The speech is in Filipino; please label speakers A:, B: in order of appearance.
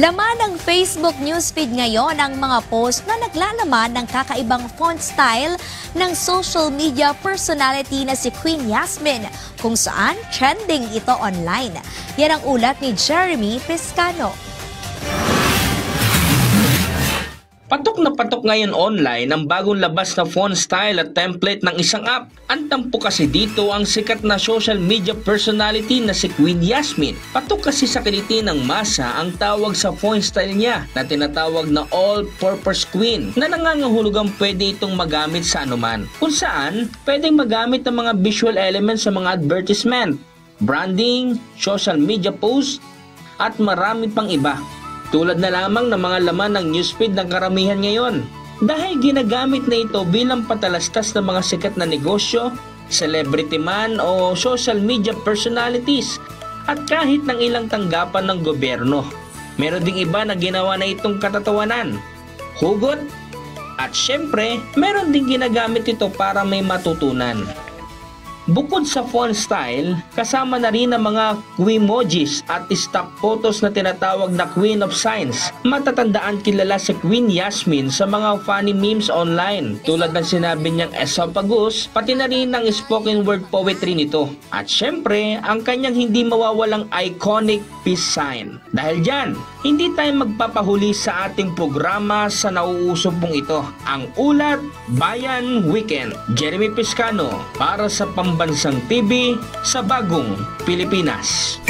A: Laman ng Facebook newsfeed ngayon ang mga post na naglalaman ng kakaibang font style ng social media personality na si Queen Yasmin, kung saan trending ito online. Yan ang ulat ni Jeremy Piscano.
B: Patok na patok ngayon online ang bagong labas na font style at template ng isang app. Ang tampo kasi dito ang sikat na social media personality na si Queen Yasmin. Patok kasi sa kiliti ng masa ang tawag sa font style niya na tinatawag na all-purpose queen na nangangahulugang pwede itong magamit sa anuman. Kung saan, pwedeng magamit ng mga visual elements sa mga advertisement, branding, social media posts, at marami pang iba. Tulad na lamang ng mga laman ng newsfeed ng karamihan ngayon. Dahil ginagamit na ito bilang patalastas ng mga sikat na negosyo, celebrity man o social media personalities at kahit ng ilang tanggapan ng gobyerno. Meron ding iba na ginawa na itong katatawanan, hugot, at syempre meron ding ginagamit ito para may matutunan. Bukod sa font style, kasama na rin ang mga Queemojis at stock photos na tinatawag na Queen of Signs. Matatandaan kilala si Queen Yasmin sa mga funny memes online tulad ng sinabi niyang esophagus, pati na rin ang spoken word poetry nito. At syempre, ang kanyang hindi mawawalang iconic peace sign. Dahil dyan, hindi tayo magpapahuli sa ating programa sa nauuso pong ito. Ang Ulat Bayan Weekend. Jeremy Piscano para sa Pambansang TV sa Bagong Pilipinas.